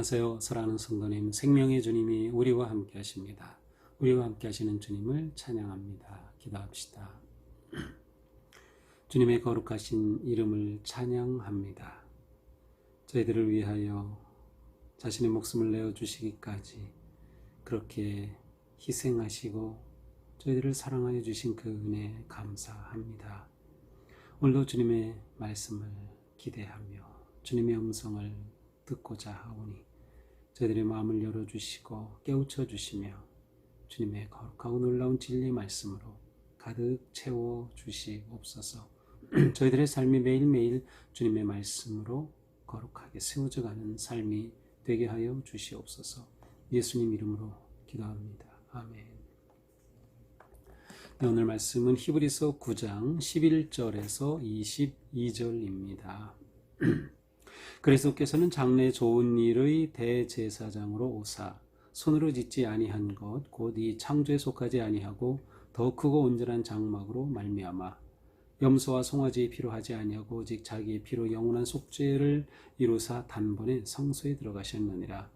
안녕하세요. 사랑하는 성도님, 생명의 주님이 우리와 함께 하십니다. 우리와 함께 하시는 주님을 찬양합니다. 기도합시다. 주님의 거룩하신 이름을 찬양합니다. 저희들을 위하여 자신의 목숨을 내어주시기까지 그렇게 희생하시고 저희들을 사랑하여 주신 그 은혜에 감사합니다. 오늘도 주님의 말씀을 기대하며 주님의 음성을 듣고자 하오니 저희들의 마음을 열어주시고 깨우쳐 주시며 주님의 거룩하고 놀라운 진리의 말씀으로 가득 채워주시옵소서. 저희들의 삶이 매일매일 주님의 말씀으로 거룩하게 세워져가는 삶이 되게 하여 주시옵소서. 예수님 이름으로 기도합니다. 아멘. 네, 오늘 말씀은 히브리서 9장 11절에서 22절입니다. 그리스도께서는 장래 좋은 일의 대제사장으로 오사 손으로 짓지 아니한 것 곧 이 창조에 속하지 아니하고 더 크고 온전한 장막으로 말미암아 염소와 송아지의 피로 하지 아니하고 오직 자기의 피로 영원한 속죄를 이루사 단번에 성소에 들어가셨느니라.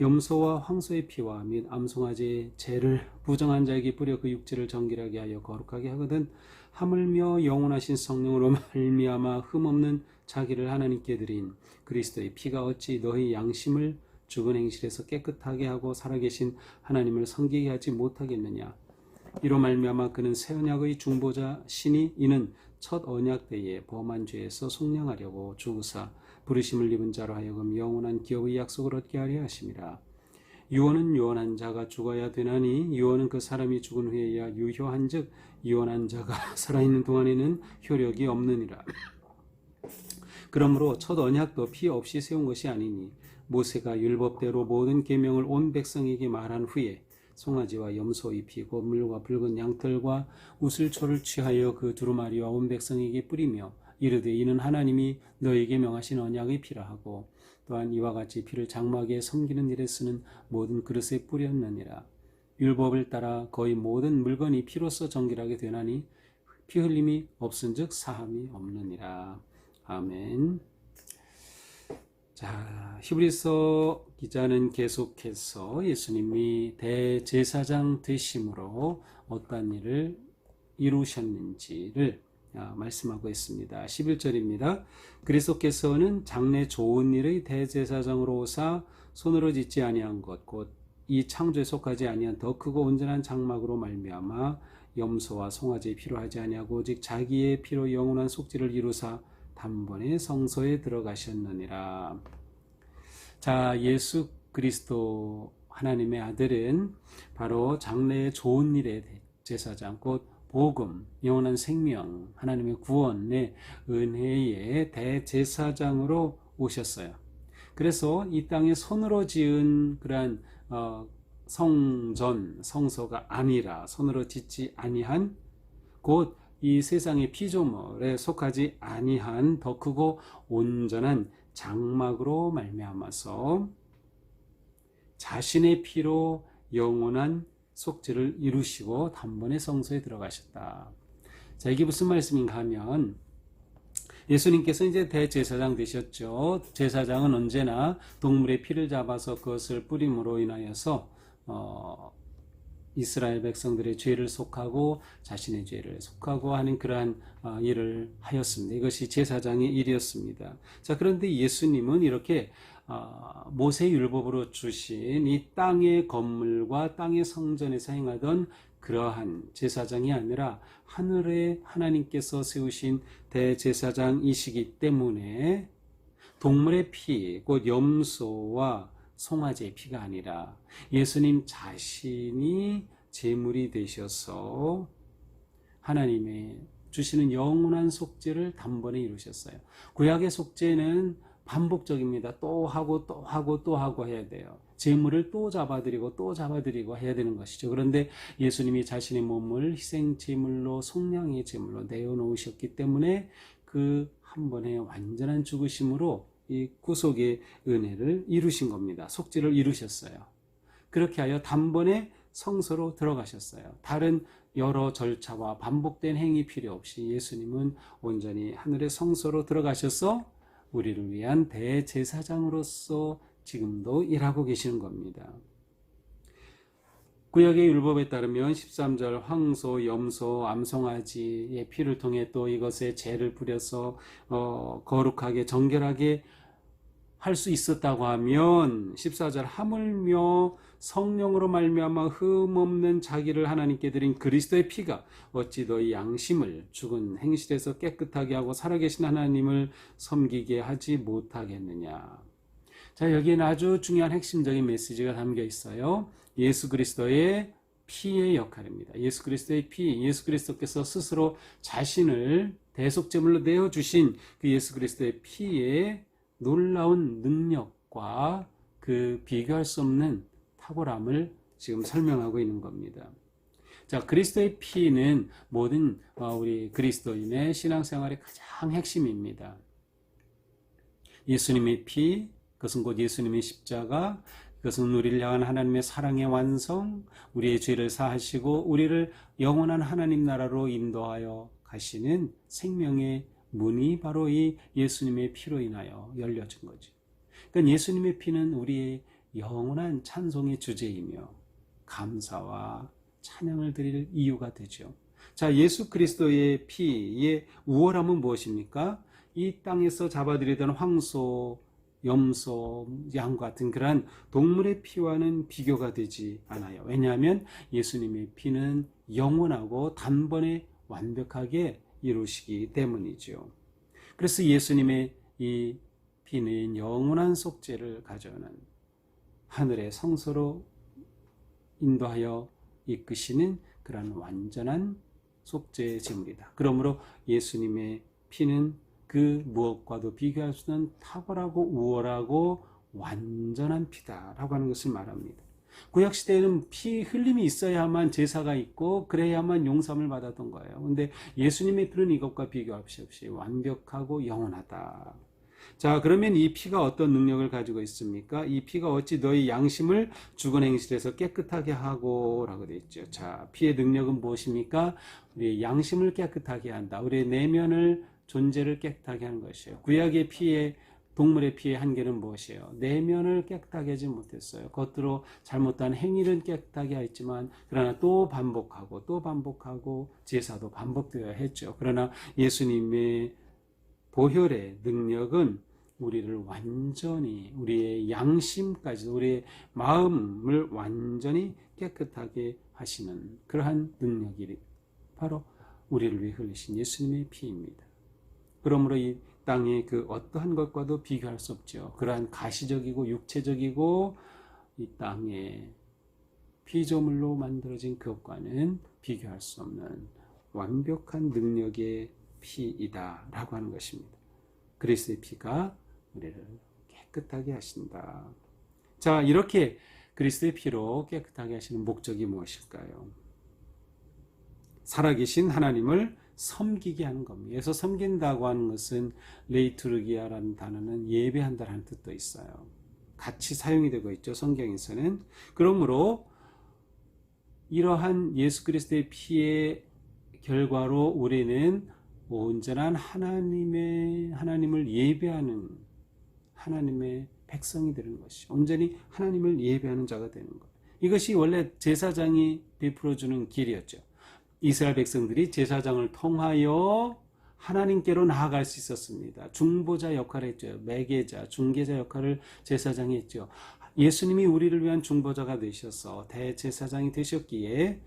염소와 황소의 피와 및 암송아지의 죄를 부정한 자에게 뿌려 그 육체를 정결하게 하여 거룩하게 하거든 하물며 영원하신 성령으로 말미암아 흠없는 자기를 하나님께 드린 그리스도의 피가 어찌 너희 양심을 죽은 행실에서 깨끗하게 하고 살아계신 하나님을 섬기게 하지 못하겠느냐. 이로 말미암아 그는 새 언약의 중보자시니 이는 첫 언약 때에 범한 죄에서 속량하려고 죽으사 부르심을 입은 자로 하여금 영원한 기업의 약속을 얻게 하려 하심이라. 유언은 유언한 자가 죽어야 되나니 유언은 그 사람이 죽은 후에야 유효한즉 유언한 자가 살아있는 동안에는 효력이 없느니라. 그러므로 첫 언약도 피 없이 세운 것이 아니니 모세가 율법대로 모든 계명을 온 백성에게 말한 후에 송아지와 염소의 피 곧 물과 붉은 양털과 우슬초를 취하여 그 두루마리와 온 백성에게 뿌리며 이르되 이는 하나님이 너에게 명하신 언약의 피라 하고 또한 이와 같이 피를 장막에 섬기는 일에 쓰는 모든 그릇에 뿌렸느니라. 율법을 따라 거의 모든 물건이 피로써 정결하게 되나니 피 흘림이 없은즉 사함이 없느니라. 아멘. 자, 히브리서 기자는 계속해서 예수님이 대제사장 되심으로 어떠한 일을 이루셨는지를 말씀하고 있습니다. 11절입니다. 그리스도께서는 장래 좋은 일의 대제사장으로 오사 손으로 짓지 아니한 것 곧 이 창조에 속하지 아니한 더 크고 온전한 장막으로 말미암아 염소와 송아지의 피로 하지 아니하고 오직 자기의 피로 영원한 속죄를 이루사 단번에 성소에 들어가셨느니라. 자, 예수 그리스도 하나님의 아들은 바로 장래의 좋은 일의 제사장 곧 복음, 영원한 생명, 하나님의 구원의 은혜의 대제사장으로 오셨어요. 그래서 이 땅에 손으로 지은 그러한 성전, 성소가 아니라 손으로 짓지 아니한 곧 이 세상의 피조물에 속하지 아니한 더 크고 온전한 장막으로 말미암아서 자신의 피로 영원한 속죄를 이루시고 단번에 성소에 들어가셨다. 자, 이게 무슨 말씀인가 하면 예수님께서 이제 대제사장 되셨죠. 제사장은 언제나 동물의 피를 잡아서 그것을 뿌림으로 인하여서 이스라엘 백성들의 죄를 속하고 자신의 죄를 속하고 하는 그러한 일을 하였습니다. 이것이 제사장의 일이었습니다. 자, 그런데 예수님은 이렇게 모세 율법으로 주신 이 땅의 건물과 땅의 성전에서 행하던 그러한 제사장이 아니라 하늘에 하나님께서 세우신 대제사장이시기 때문에 동물의 피, 곧 염소와 송아지의 피가 아니라 예수님 자신이 제물이 되셔서 하나님의 주시는 영원한 속죄를 단번에 이루셨어요. 구약의 속죄는 반복적입니다. 또 하고 또 하고 또 하고 해야 돼요. 제물을 또 잡아드리고 또 잡아드리고 해야 되는 것이죠. 그런데 예수님이 자신의 몸을 희생 제물로 속량의 제물로 내어놓으셨기 때문에 그 한 번의 완전한 죽으심으로 이 구속의 은혜를 이루신 겁니다. 속죄를 이루셨어요. 그렇게 하여 단번에 성소로 들어가셨어요. 다른 여러 절차와 반복된 행위 필요 없이 예수님은 온전히 하늘의 성소로 들어가셔서 우리를 위한 대제사장으로서 지금도 일하고 계시는 겁니다. 구약의 율법에 따르면 13절 황소, 염소, 암송아지의 피를 통해 또 이것에 죄를 뿌려서 거룩하게 정결하게 할 수 있었다고 하면 14절 하물며 성령으로 말미암아 흠없는 자기를 하나님께 드린 그리스도의 피가 어찌 너희 양심을 죽은 행실에서 깨끗하게 하고 살아계신 하나님을 섬기게 하지 못하겠느냐. 자, 여기에는 아주 중요한 핵심적인 메시지가 담겨 있어요. 예수 그리스도의 피의 역할입니다. 예수 그리스도의 피, 예수 그리스도께서 스스로 자신을 대속제물로 내어주신 그 예수 그리스도의 피의 놀라운 능력과 그 비교할 수 없는 탁월함을 지금 설명하고 있는 겁니다. 자, 그리스도의 피는 모든 우리 그리스도인의 신앙생활의 가장 핵심입니다. 예수님의 피, 그것은 곧 예수님의 십자가, 그것은 우리를 향한 하나님의 사랑의 완성, 우리의 죄를 사하시고 우리를 영원한 하나님 나라로 인도하여 가시는 생명의 문이 바로 이 예수님의 피로 인하여 열려진 거죠. 그러니까 예수님의 피는 우리의 영원한 찬송의 주제이며 감사와 찬양을 드릴 이유가 되죠. 자, 예수 그리스도의 피의 우월함은 무엇입니까? 이 땅에서 잡아들이던 황소, 염소, 양 같은 그러한 동물의 피와는 비교가 되지 않아요. 왜냐하면 예수님의 피는 영원하고 단번에 완벽하게 이루시기 때문이죠. 그래서 예수님의 이 피는 영원한 속죄를 가져오는 하늘의 성소로 인도하여 이끄시는 그런 완전한 속죄의 제물이다. 그러므로 예수님의 피는 그 무엇과도 비교할 수 없는 탁월하고 우월하고 완전한 피다라고 하는 것을 말합니다. 구약시대에는 피 흘림이 있어야만 제사가 있고 그래야만 용서함을 받았던 거예요. 근데 예수님의 피는 이것과 비교할 수 없이 완벽하고 영원하다. 자, 그러면 이 피가 어떤 능력을 가지고 있습니까? 이 피가 어찌 너희 양심을 죽은 행실에서 깨끗하게 하고 라고 되어 있죠. 자, 피의 능력은 무엇입니까? 우리의 양심을 깨끗하게 한다. 우리의 내면을 존재를 깨끗하게 하는 것이에요. 구약의 피의 동물의 피의 한계는 무엇이에요? 내면을 깨끗하게 하지 못했어요. 겉으로 잘못한 행위는 깨끗하게 했지만 그러나 또 반복하고 또 반복하고 제사도 반복되어야 했죠. 그러나 예수님의 보혈의 능력은 우리를 완전히 우리의 양심까지 우리의 마음을 완전히 깨끗하게 하시는 그러한 능력이 바로 우리를 위해 흘리신 예수님의 피입니다. 그러므로 이 땅의 그 어떠한 것과도 비교할 수 없죠. 그러한 가시적이고 육체적이고 이 땅의 피조물로 만들어진 그것과는 비교할 수 없는 완벽한 능력의 피이다라고 하는 것입니다. 그리스도의 피가 우리를 깨끗하게 하신다. 자, 이렇게 그리스도의 피로 깨끗하게 하시는 목적이 무엇일까요? 살아계신 하나님을 섬기게 하는 겁니다. 그래서 섬긴다고 하는 것은 레이투르기아라는 단어는 예배한다라는 뜻도 있어요. 같이 사용이 되고 있죠. 성경에서는. 그러므로 이러한 예수 그리스도의 피의 결과로 우리는 온전한 하나님을 예배하는 하나님의 백성이 되는 것이죠. 온전히 하나님을 예배하는 자가 되는 것. 이것이 원래 제사장이 베풀어주는 길이었죠. 이스라엘 백성들이 제사장을 통하여 하나님께로 나아갈 수 있었습니다. 중보자 역할을 했죠. 매개자, 중개자 역할을 제사장이 했죠. 예수님이 우리를 위한 중보자가 되셔서 대제사장이 되셨기에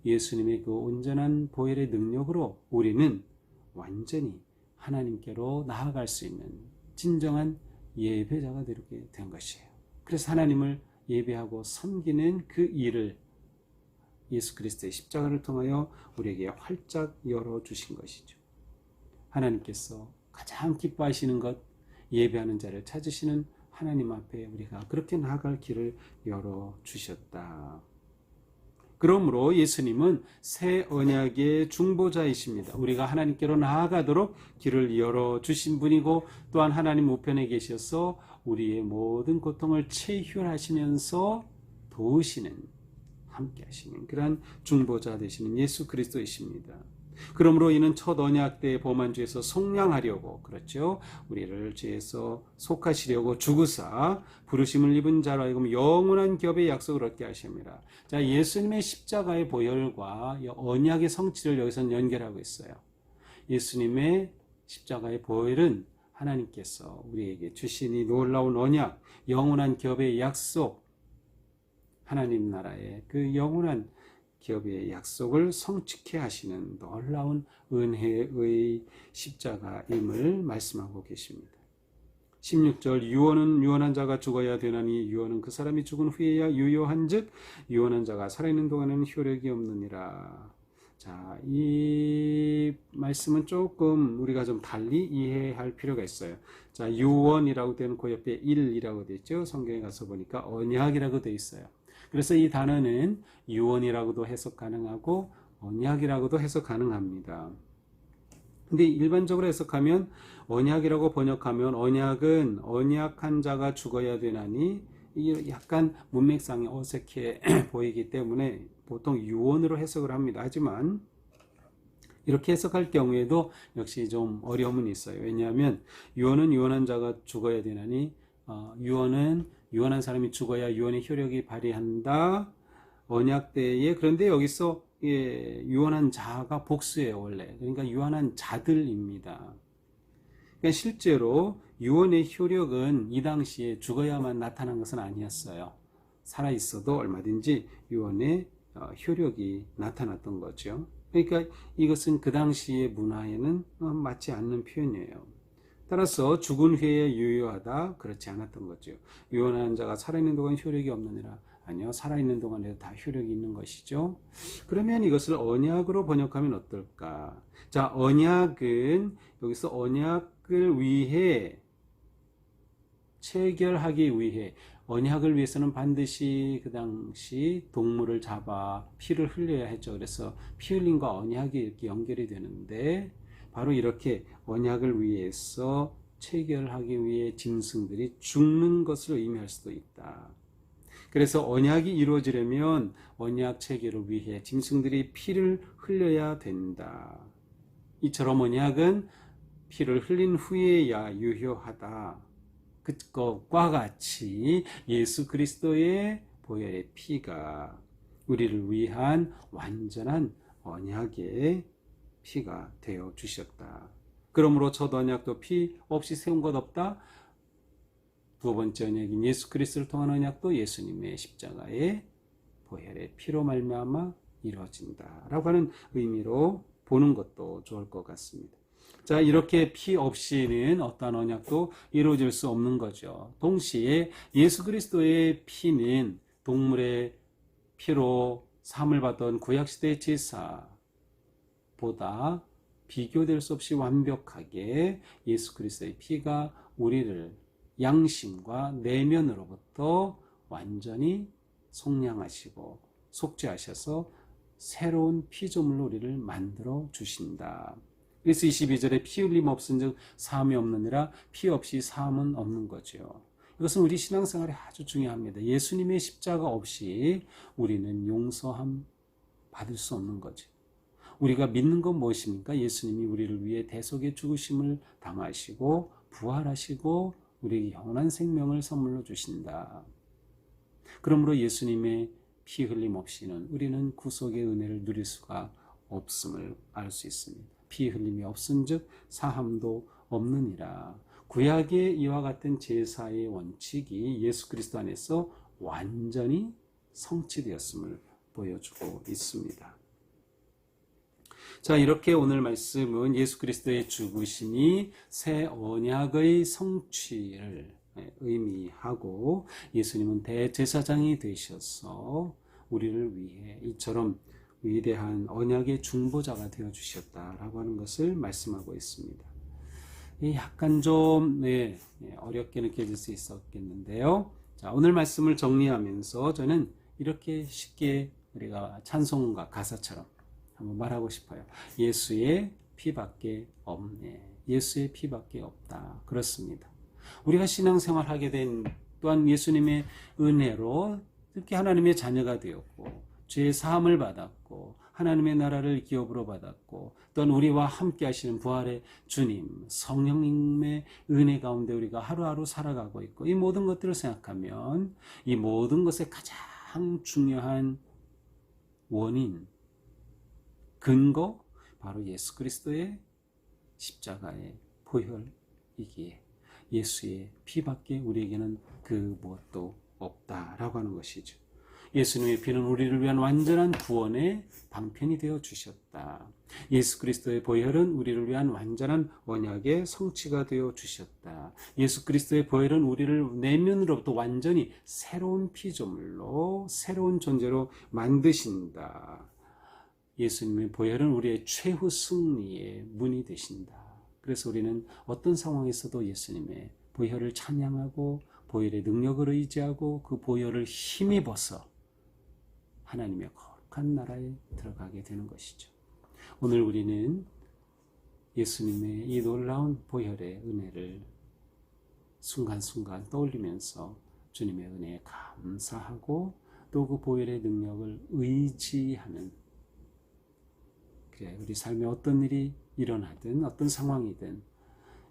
예수님의 그 온전한 보혈의 능력으로 우리는 완전히 하나님께로 나아갈 수 있는 진정한 예배자가 되게 된 것이에요. 그래서 하나님을 예배하고 섬기는 그 일을 예수 그리스도의 십자가를 통하여 우리에게 활짝 열어주신 것이죠. 하나님께서 가장 기뻐하시는 것, 예배하는 자를 찾으시는 하나님 앞에 우리가 그렇게 나아갈 길을 열어주셨다. 그러므로 예수님은 새 언약의 중보자이십니다. 우리가 하나님께로 나아가도록 길을 열어주신 분이고 또한 하나님 우편에 계셔서 우리의 모든 고통을 체휼하시면서 도우시는 함께 하시는 그러한 중보자 되시는 예수 그리스도이십니다. 그러므로 이는 첫 언약 때의 범한 죄에서 속량하려고, 그렇죠, 우리를 죄에서 속하시려고 죽으사 부르심을 입은 자로 하여금 영원한 기업의 약속을 얻게 하십니다. 자, 예수님의 십자가의 보혈과 언약의 성취를 여기서는 연결하고 있어요. 예수님의 십자가의 보혈은 하나님께서 우리에게 주신 이 놀라운 언약, 영원한 기업의 약속, 하나님 나라의 그 영원한 기업의 약속을 성취케 하시는 놀라운 은혜의 십자가임을 말씀하고 계십니다. 16절, 유언은 유언한 자가 죽어야 되나니 유언은 그 사람이 죽은 후에야 유효한 즉 유언한 자가 살아있는 동안에는 효력이 없느니라. 자, 이 말씀은 조금 우리가 좀 달리 이해할 필요가 있어요. 자, 유언이라고 되는 그 옆에 일이라고 되어 있죠. 성경에 가서 보니까 언약이라고 되어 있어요. 그래서 이 단어는 유언이라고도 해석 가능하고 언약이라고도 해석 가능합니다. 근데 일반적으로 해석하면 언약이라고 번역하면 언약은 언약한 자가 죽어야 되나니, 이게 약간 문맥상이 어색해 보이기 때문에 보통 유언으로 해석을 합니다. 하지만 이렇게 해석할 경우에도 역시 좀 어려움은 있어요. 왜냐하면 유언은 유언한 자가 죽어야 되나니, 유언은 유언한 사람이 죽어야 유언의 효력이 발휘한다. 언약 때에, 그런데 여기서 유언한 자가 복수예요, 원래. 그러니까 유언한 자들입니다. 그러니까 실제로 유언의 효력은 이 당시에 죽어야만 나타난 것은 아니었어요. 살아 있어도 얼마든지 유언의 효력이 나타났던 거죠. 그러니까 이것은 그 당시의 문화에는 맞지 않는 표현이에요. 따라서 죽은 후에 유효하다, 그렇지 않았던 거죠. 유언한 자가 살아있는 동안 효력이 없느니라. 아니요, 살아있는 동안에도 다 효력이 있는 것이죠. 그러면 이것을 언약으로 번역하면 어떨까? 자, 언약은 여기서 언약을 위해, 체결하기 위해, 언약을 위해서는 반드시 그 당시 동물을 잡아 피를 흘려야 했죠. 그래서 피 흘림과 언약이 이렇게 연결이 되는데, 바로 이렇게 언약을 위해서 체결하기 위해 짐승들이 죽는 것을 의미할 수도 있다. 그래서 언약이 이루어지려면 언약 체결을 위해 짐승들이 피를 흘려야 된다. 이처럼 언약은 피를 흘린 후에야 유효하다. 그것과 같이 예수 그리스도의 보혈의 피가 우리를 위한 완전한 언약의 피가 되어 주셨다. 그러므로 첫 언약도 피 없이 세운 것 없다. 두 번째 언약인 예수 그리스도를 통한 언약도 예수님의 십자가의 보혈의 피로 말미암아 이루어진다라고 하는 의미로 보는 것도 좋을 것 같습니다. 자, 이렇게 피 없이는 어떠한 언약도 이루어질 수 없는 거죠. 동시에 예수 그리스도의 피는 동물의 피로 사함을 받던 구약시대의 제사보다 비교될 수 없이 완벽하게 예수 그리스도의 피가 우리를 양심과 내면으로부터 완전히 속량하시고 속죄하셔서 새로운 피조물로 우리를 만들어 주신다. 그래서 22절에 피 흘림 없은 즉 사함이 없느니라. 피 없이 사함은 없는 거죠. 이것은 우리 신앙생활에 아주 중요합니다. 예수님의 십자가 없이 우리는 용서함 받을 수 없는 거죠. 우리가 믿는 건 무엇입니까? 예수님이 우리를 위해 대속의 죽으심을 당하시고 부활하시고 우리에게 영원한 생명을 선물로 주신다. 그러므로 예수님의 피 흘림 없이는 우리는 구속의 은혜를 누릴 수가 없음을 알 수 있습니다. 피 흘림이 없은즉 사함도 없느니라. 구약의 이와 같은 제사의 원칙이 예수 그리스도 안에서 완전히 성취되었음을 보여주고 있습니다. 자, 이렇게 오늘 말씀은 예수 그리스도의 죽으심이 새 언약의 성취를 의미하고 예수님은 대제사장이 되셔서 우리를 위해 이처럼 위대한 언약의 중보자가 되어주셨다라고 하는 것을 말씀하고 있습니다. 약간 좀 어렵게 느껴질 수 있었겠는데요. 자, 오늘 말씀을 정리하면서 저는 이렇게 쉽게 우리가 찬송가 가사처럼 한번 말하고 싶어요. 예수의 피밖에 없네. 예수의 피밖에 없다. 그렇습니다. 우리가 신앙생활 하게 된 또한 예수님의 은혜로 이렇게 하나님의 자녀가 되었고 죄의 사함을 받았고 하나님의 나라를 기업으로 받았고 또한 우리와 함께 하시는 부활의 주님, 성령님의 은혜 가운데 우리가 하루하루 살아가고 있고 이 모든 것들을 생각하면 이 모든 것의 가장 중요한 원인, 근거, 바로 예수 그리스도의 십자가의 보혈이기에 예수의 피밖에 우리에게는 그 무엇도 없다라고 하는 것이죠. 예수님의 피는 우리를 위한 완전한 구원의 방편이 되어 주셨다. 예수 그리스도의 보혈은 우리를 위한 완전한 언약의 성취가 되어 주셨다. 예수 그리스도의 보혈은 우리를 내면으로부터 완전히 새로운 피조물로 새로운 존재로 만드신다. 예수님의 보혈은 우리의 최후 승리의 문이 되신다. 그래서 우리는 어떤 상황에서도 예수님의 보혈을 찬양하고 보혈의 능력을 의지하고 그 보혈을 힘입어서 하나님의 거룩한 나라에 들어가게 되는 것이죠. 오늘 우리는 예수님의 이 놀라운 보혈의 은혜를 순간순간 떠올리면서 주님의 은혜에 감사하고 또 그 보혈의 능력을 의지하는, 우리 삶에 어떤 일이 일어나든 어떤 상황이든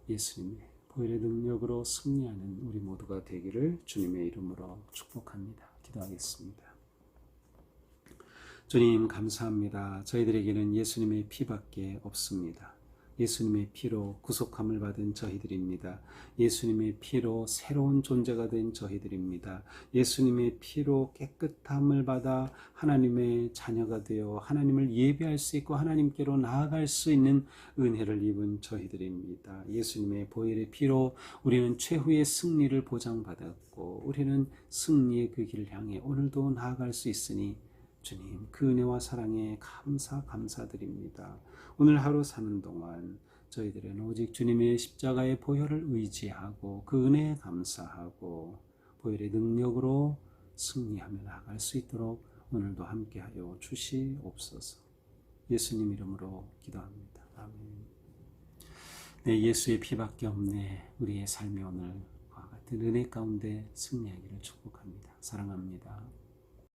예수님의 보혈의 능력으로 승리하는 우리 모두가 되기를 주님의 이름으로 축복합니다. 기도하겠습니다. 주님 감사합니다. 저희들에게는 예수님의 피밖에 없습니다. 예수님의 피로 구속함을 받은 저희들입니다. 예수님의 피로 새로운 존재가 된 저희들입니다. 예수님의 피로 깨끗함을 받아 하나님의 자녀가 되어 하나님을 예배할 수 있고 하나님께로 나아갈 수 있는 은혜를 입은 저희들입니다. 예수님의 보혈의 피로 우리는 최후의 승리를 보장받았고 우리는 승리의 그 길을 향해 오늘도 나아갈 수 있으니 주님 그 은혜와 사랑에 감사드립니다. 오늘 하루 사는 동안 저희들은 오직 주님의 십자가의 보혈을 의지하고 그 은혜에 감사하고 보혈의 능력으로 승리하며 나아갈 수 있도록 오늘도 함께하여 주시옵소서. 예수님 이름으로 기도합니다. 아멘. 네, 예수의 피밖에 없네. 우리의 삶이 오늘 과 같은 은혜 가운데 승리하기를 축복합니다. 사랑합니다.